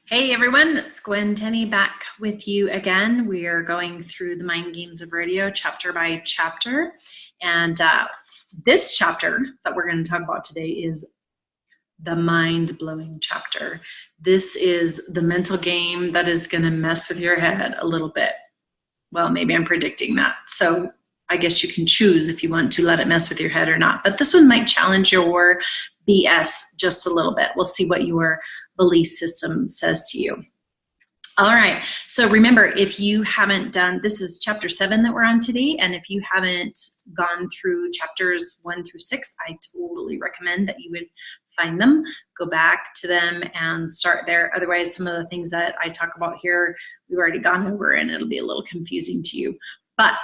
Hey everyone, it's Tenney back with you again. We are going through the Mind Games of Rodeo chapter by chapter. And this chapter that we're going to talk about today is the mind-blowing chapter. This is the mental game that is going to mess with your head a little bit. Well, maybe I'm predicting that. So I guess you can choose if you want to let it mess with your head or not. But this one might challenge your BS just a little bit. We'll see what your belief system says to you. All right, so remember, if you haven't done, this is chapter 7 that we're on today, and if you haven't gone through chapters 1 through 6, I totally recommend that you would find them, go back to them, and start there. Otherwise, some of the things that I talk about here, we've already gone over, and it'll be a little confusing to you. But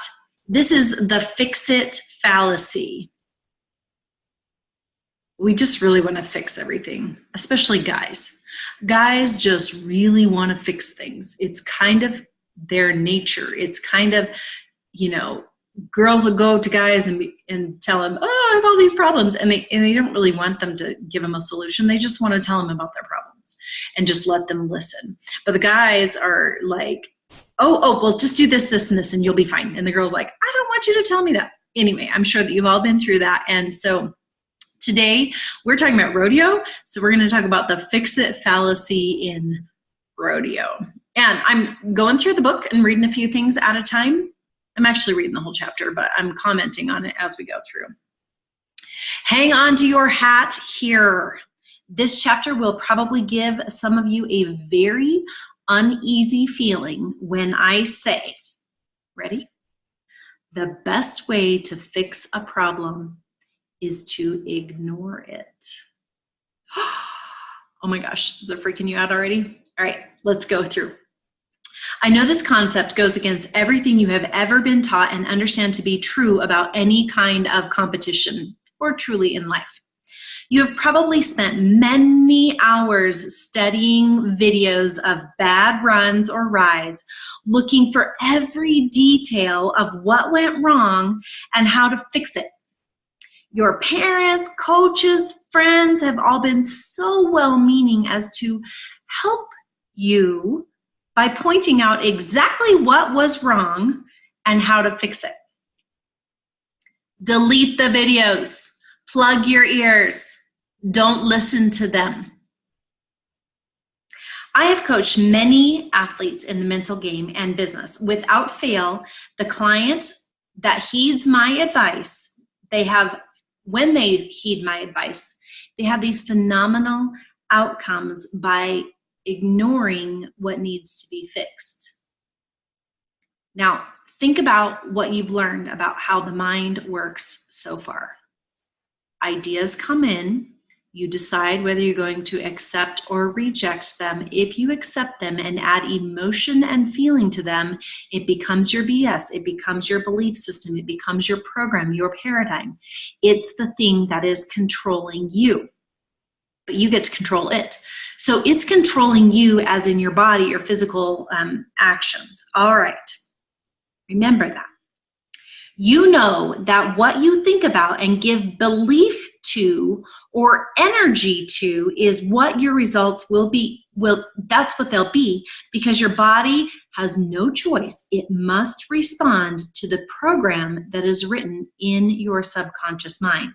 this is the fix-it fallacy. We just really want to fix everything, especially guys. Guys just really want to fix things. It's kind of their nature. It's kind of, girls will go to guys and tell them, oh, I have all these problems. And they don't really want them to give them a solution. They just want to tell them about their problems and just let them listen. But the guys are like, oh, well, just do this, this, and this, and you'll be fine. And the girl's like, I don't want you to tell me that. Anyway, I'm sure that you've all been through that. And so today, we're talking about rodeo, so we're going to talk about the fix-it fallacy in rodeo. And I'm going through the book and reading a few things at a time. I'm actually reading the whole chapter, but I'm commenting on it as we go through. Hang on to your hat here. This chapter will probably give some of you a very uneasy feeling when I say, ready? The best way to fix a problem is to ignore it. Oh my gosh, is it freaking you out already? All right, let's go through. I know this concept goes against everything you have ever been taught and understand to be true about any kind of competition or truly in life. You have probably spent many hours studying videos of bad runs or rides, looking for every detail of what went wrong and how to fix it. Your parents, coaches, friends have all been so well-meaning as to help you by pointing out exactly what was wrong and how to fix it. Delete the videos. Plug your ears. Don't listen to them. I have coached many athletes in the mental game and business. Without fail, the client that heeds my advice, when they heed my advice, they have these phenomenal outcomes by ignoring what needs to be fixed. Now, think about what you've learned about how the mind works so far. Ideas come in. You decide whether you're going to accept or reject them. If you accept them and add emotion and feeling to them, it becomes your BS. It becomes your belief system. It becomes your program, your paradigm. It's the thing that is controlling you, but you get to control it. So it's controlling you as in your body, your physical actions. All right, remember that. You know that what you think about and give belief to or energy to is what your results will be. That's what they'll be, because your body has no choice. It must respond to the program that is written in your subconscious mind.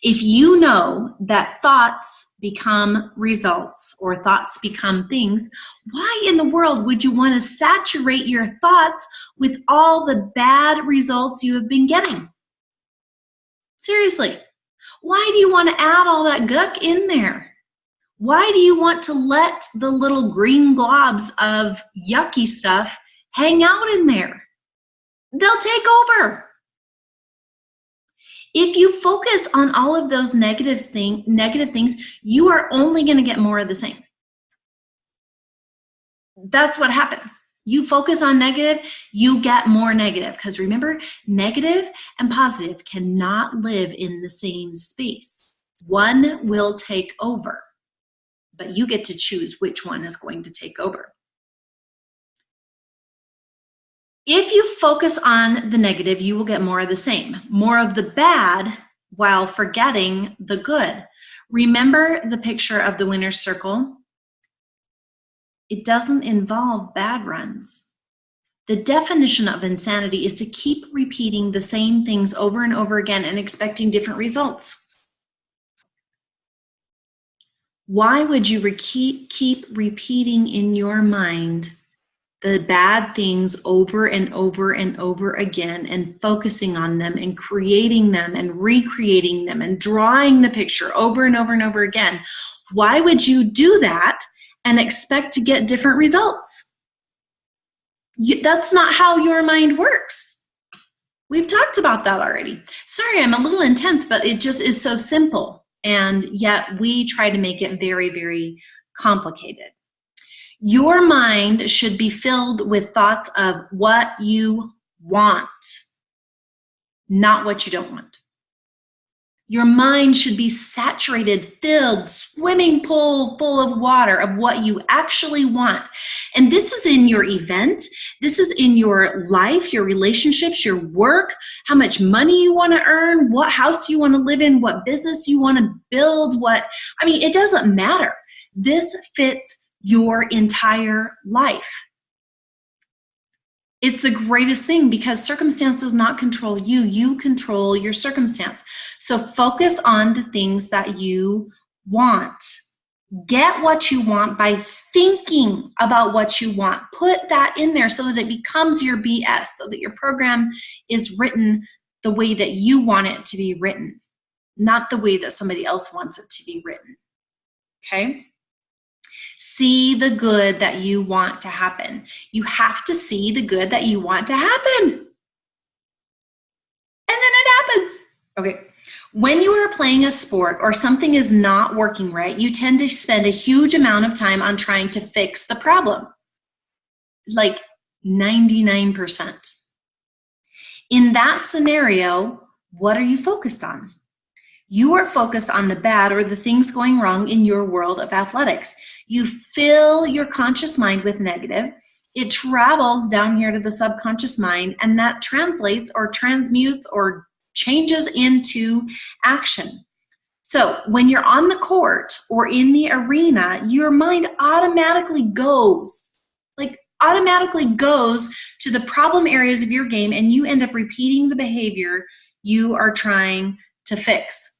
If you know that thoughts become results or thoughts become things, why in the world would you want to saturate your thoughts with all the bad results you have been getting? Seriously, why do you want to add all that guck in there? Why do you want to let the little green globs of yucky stuff hang out in there? They'll take over. If you focus on all of those negative things, you are only going to get more of the same. That's what happens. You focus on negative, you get more negative. Because remember, negative and positive cannot live in the same space. One will take over, but you get to choose which one is going to take over. If you focus on the negative, you will get more of the same, more of the bad while forgetting the good. Remember the picture of the winner's circle? It doesn't involve bad runs. The definition of insanity is to keep repeating the same things over and over again and expecting different results. Why would you keep repeating in your mind the bad things over and over and over again and focusing on them and creating them and recreating them and drawing the picture over and over and over again? Why would you do that and expect to get different results? That's not how your mind works. We've talked about that already. Sorry, I'm a little intense, but it just is so simple. And yet we try to make it very, very complicated. Your mind should be filled with thoughts of what you want, not what you don't want. Your mind should be saturated, filled, swimming pool full of water of what you actually want. And this is in your event. This is in your life, your relationships, your work, how much money you want to earn, what house you want to live in, what business you want to build, it doesn't matter. This fits your entire life. It's the greatest thing because circumstance does not control you. You control your circumstance. So focus on the things that you want. Get what you want by thinking about what you want. Put that in there so that it becomes your BS, so that your program is written the way that you want it to be written, not the way that somebody else wants it to be written. Okay? See the good that you want to happen. You have to see the good that you want to happen. And then it happens. Okay. When you are playing a sport or something is not working right, you tend to spend a huge amount of time on trying to fix the problem. Like 99%. In that scenario, what are you focused on? You are focused on the bad or the things going wrong in your world of athletics. You fill your conscious mind with negative. It travels down here to the subconscious mind, and that translates or transmutes or changes into action. So when you're on the court or in the arena, your mind automatically goes to the problem areas of your game, and you end up repeating the behavior you are trying to fix.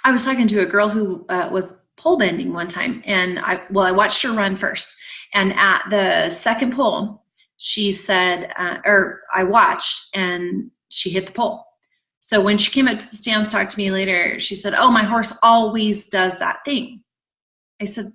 I was talking to a girl who was pole bending one time, and I watched her run first. And at the second pole, she said, I watched, and she hit the pole. So when she came up to the stands, talked to me later, she said, "Oh, my horse always does that thing." I said,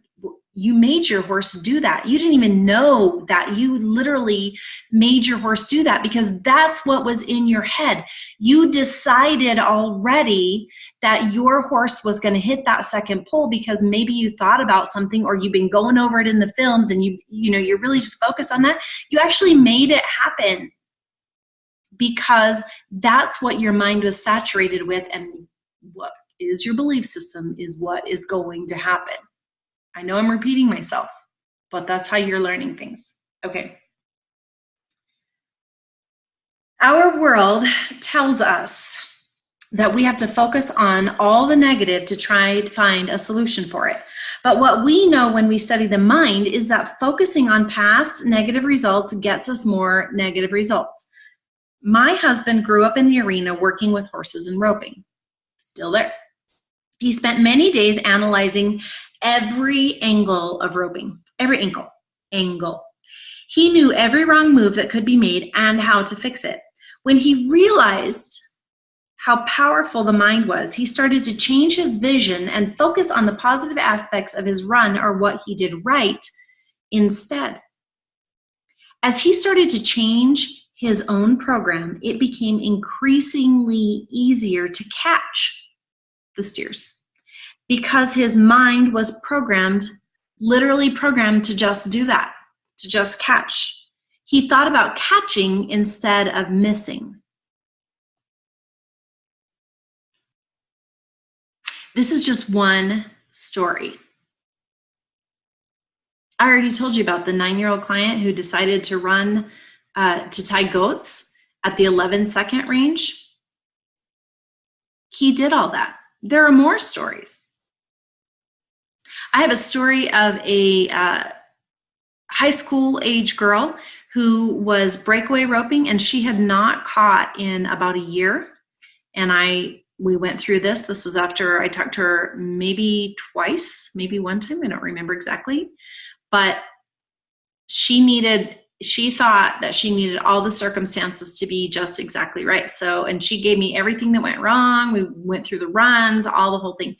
"You made your horse do that. You didn't even know that. You literally made your horse do that because that's what was in your head. You decided already that your horse was going to hit that second pole because maybe you thought about something or you've been going over it in the films and you're really just focused on that. You actually made it happen because that's what your mind was saturated with, and what is your belief system is what is going to happen." I know I'm repeating myself, but that's how you're learning things. Okay. Our world tells us that we have to focus on all the negative to try to find a solution for it. But what we know when we study the mind is that focusing on past negative results gets us more negative results. My husband grew up in the arena working with horses and roping. Still there. He spent many days analyzing every angle of roping, every angle. He knew every wrong move that could be made and how to fix it. When he realized how powerful the mind was, he started to change his vision and focus on the positive aspects of his run or what he did right instead. As he started to change his own program, it became increasingly easier to catch the steers because his mind was literally programmed to just do that, to just catch. He thought about catching instead of missing. This is just one story. I already told you about the 9-year-old client who decided to run to tie goats at the 11-second range. He did all that. There are more stories. I have a story of a high school age girl who was breakaway roping, and she had not caught in about a year. And we went through this. This was after I talked to her maybe twice, maybe one time. I don't remember exactly. But she thought that she needed all the circumstances to be just exactly right. So, and she gave me everything that went wrong. We went through the runs, all the whole thing.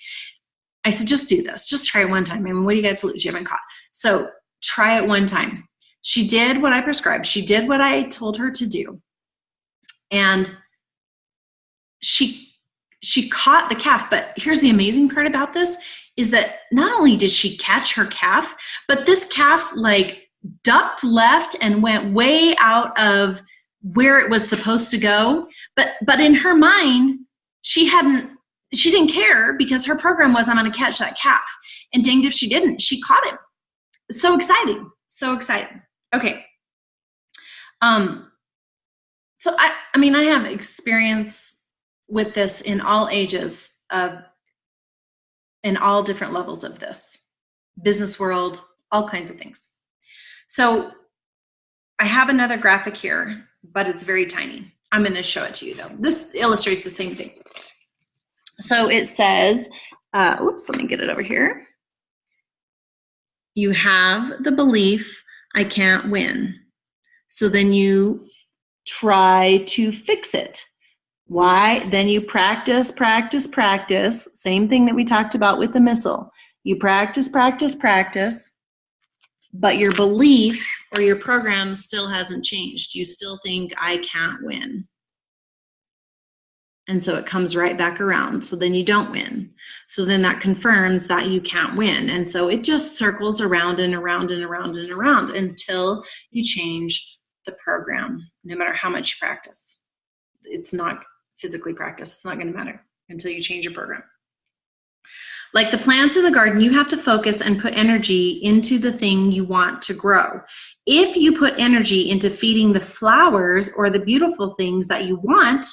I said, just do this. Just try it one time. I mean, what do you got to lose? You haven't caught. So try it one time. She did what I prescribed. She did what I told her to do. And she caught the calf. But here's the amazing part about this is that not only did she catch her calf, but this calf like ducked left and went way out of where it was supposed to go. But in her mind, she didn't care because her program was, I'm going to catch that calf. And danged if she didn't, she caught him. So exciting. So exciting. Okay. So I mean, I have experience with this in all ages in all different levels of this business world, all kinds of things. So I have another graphic here, but it's very tiny. I'm going to show it to you though. This illustrates the same thing. So it says, oops, let me get it over here. You have the belief, I can't win. So then you try to fix it. Why? Then you practice, practice, practice. Same thing that we talked about with the missile. You practice, practice, practice, but your belief or your program still hasn't changed. You still think, I can't win. And so it comes right back around. So then you don't win. So then that confirms that you can't win. And so it just circles around and around and around and around until you change the program, no matter how much you practice. It's not physically practice. It's not going to matter until you change your program. Like the plants in the garden, you have to focus and put energy into the thing you want to grow. If you put energy into feeding the flowers or the beautiful things that you want,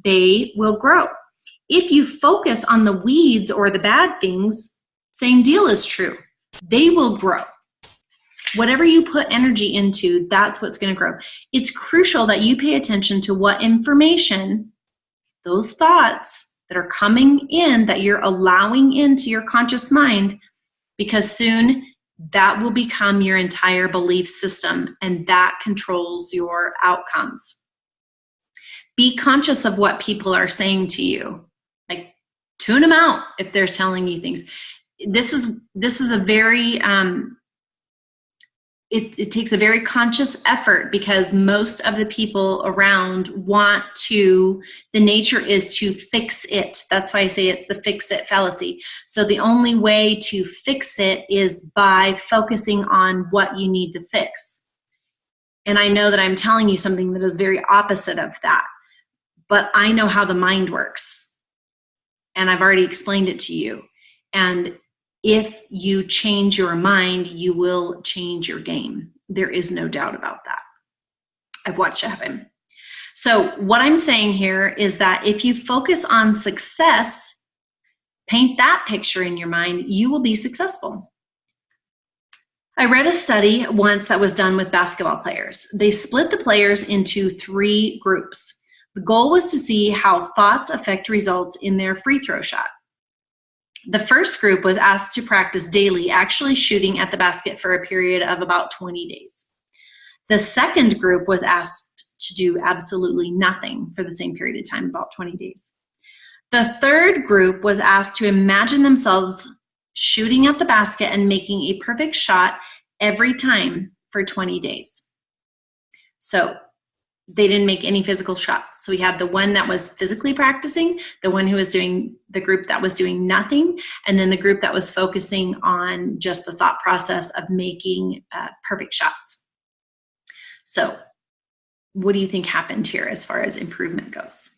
they will grow. If you focus on the weeds or the bad things, same deal is true. They will grow. Whatever you put energy into, that's what's going to grow. It's crucial that you pay attention to what information, those thoughts that are coming in, that you're allowing into your conscious mind, because soon that will become your entire belief system, and that controls your outcomes. Be conscious of what people are saying to you. Like, tune them out if they're telling you things. This is a very it takes a very conscious effort, because most of the people around want to, the nature is to fix it. That's why I say it's the fix it fallacy. So the only way to fix it is by focusing on what you need to fix. And I know that I'm telling you something that is very opposite of that, but I know how the mind works. And I've already explained it to you. And if you change your mind, you will change your game. There is no doubt about that. I've watched it happen. So what I'm saying here is that if you focus on success, paint that picture in your mind, you will be successful. I read a study once that was done with basketball players. They split the players into 3 groups. The goal was to see how thoughts affect results in their free throw shot. The first group was asked to practice daily, actually shooting at the basket for a period of about 20 days. The second group was asked to do absolutely nothing for the same period of time, about 20 days. The third group was asked to imagine themselves shooting at the basket and making a perfect shot every time for 20 days. So they didn't make any physical shots. So we had the one that was physically practicing, the one who was doing, the group that was doing nothing, and then the group that was focusing on just the thought process of making perfect shots. So what do you think happened here as far as improvement goes?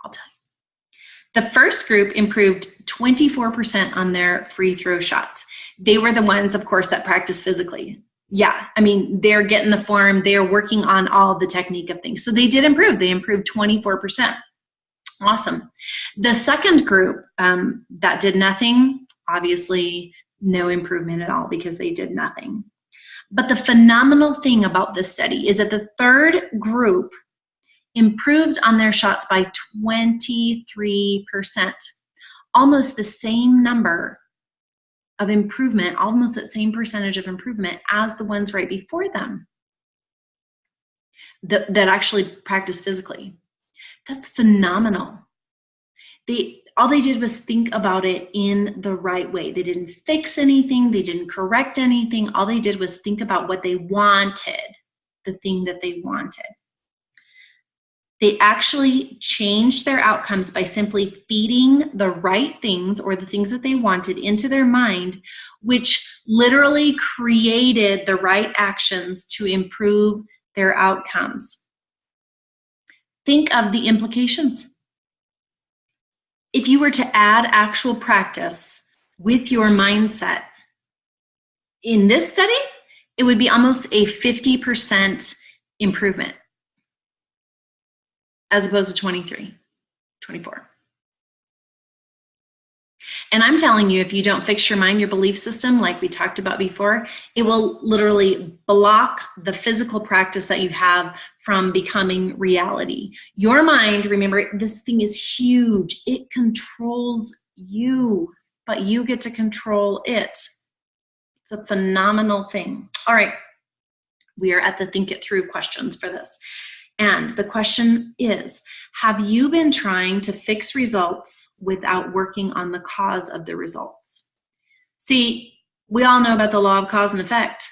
I'll tell you. The first group improved 24% on their free throw shots. They were the ones, of course, that practiced physically. Yeah, I mean, they're getting the form, they're working on all the technique of things. So they did improve. They improved 24%. Awesome. The second group that did nothing, obviously no improvement at all because they did nothing. But the phenomenal thing about this study is that the third group improved on their shots by 23%, almost the same number of improvement, almost that same percentage of improvement as the ones right before them that actually practice physically. That's phenomenal. All they did was think about it in the right way. They didn't fix anything. They didn't correct anything. All they did was think about what they wanted, the thing that they wanted. They actually changed their outcomes by simply feeding the right things or the things that they wanted into their mind, which literally created the right actions to improve their outcomes. Think of the implications. If you were to add actual practice with your mindset in this study, it would be almost a 50% improvement as opposed to 23, 24. And I'm telling you, if you don't fix your mind, your belief system, like we talked about before, it will literally block the physical practice that you have from becoming reality. Your mind, remember, this thing is huge. It controls you, but you get to control it. It's a phenomenal thing. All right, we are at the think it through questions for this. And the question is, have you been trying to fix results without working on the cause of the results? See, we all know about the law of cause and effect.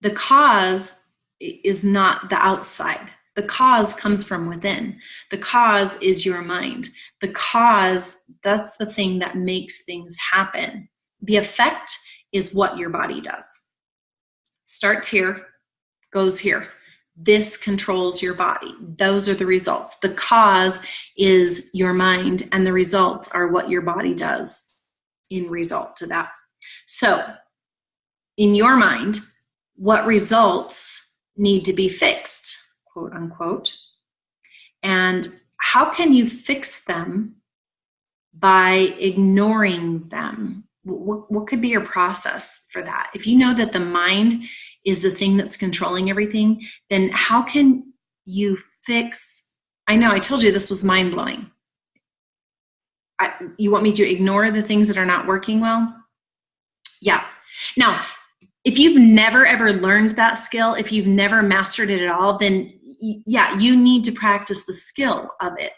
The cause is not the outside. The cause comes from within. The cause is your mind. The cause, that's the thing that makes things happen. The effect is what your body does. Starts here, goes here. This controls your body. Those are the results. The cause is your mind, and the results are what your body does in result to that. So, in your mind, what results need to be fixed, quote unquote, and how can you fix them by ignoring them? What could be your process for that? If you know that the mind is the thing that's controlling everything, then how can you fix? I know I told you this was mind-blowing. You want me to ignore the things that are not working well? Yeah. Now, if you've never ever learned that skill, if you've never mastered it at all, then yeah, you need to practice the skill of it.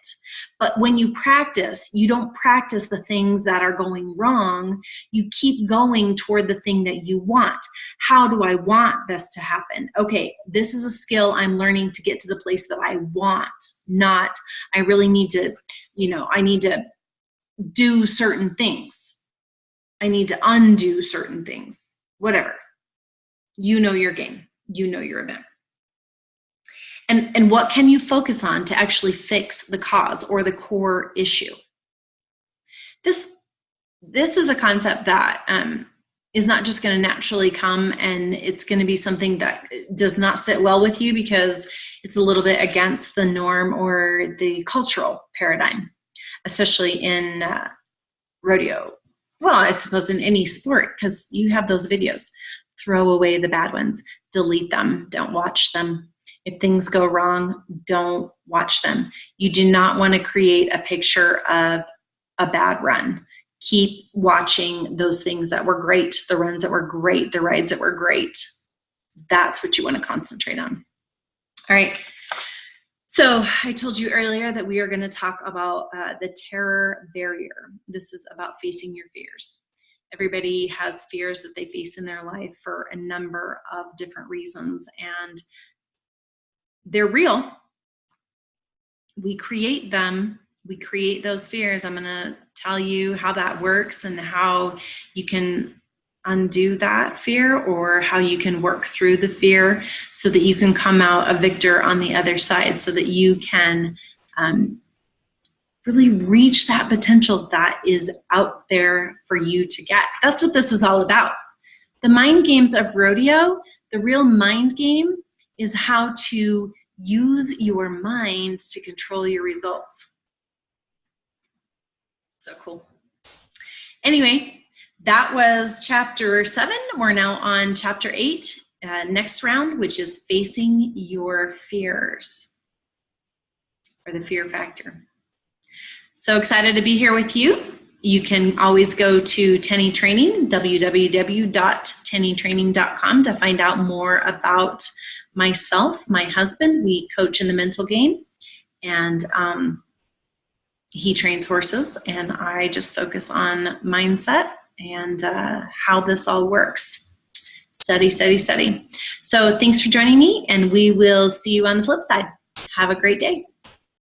But when you practice, you don't practice the things that are going wrong. You keep going toward the thing that you want. How do I want this to happen? Okay, this is a skill I'm learning to get to the place that I want, not I really need to, I need to do certain things. I need to undo certain things, whatever. You know your game. You know your event. And what can you focus on to actually fix the cause or the core issue? This is a concept that is not just going to naturally come, and it's going to be something that does not sit well with you because it's a little bit against the norm or the cultural paradigm, especially in rodeo. Well, I suppose in any sport, because you have those videos. Throw away the bad ones. Delete them. Don't watch them. If things go wrong, don't watch them. You do not want to create a picture of a bad run. Keep watching those things that were great, the runs that were great, the rides that were great. That's what you want to concentrate on. All right. So I told you earlier that we are going to talk about the terror barrier. This is about facing your fears. Everybody has fears that they face in their life for a number of different reasons, and they're real. We create them. We create those fears. I'm going to tell you how that works and how you can undo that fear or how you can work through the fear so that you can come out a victor on the other side, so that you can really reach that potential that is out there for you to get. That's what this is all about. The Mind Games of Rodeo, the real mind game, is how to use your mind to control your results. So cool. Anyway, That was chapter 7. We're now on chapter 8, next round, which is facing your fears, or the fear factor. So excited to be here with you. You can always go to Tenney Training, www.tenneytraining.com, to find out more about myself, my husband. We coach in the mental game, and he trains horses, and I just focus on mindset and how this all works. Study, study, study. So thanks for joining me, and we will see you on the flip side. Have a great day.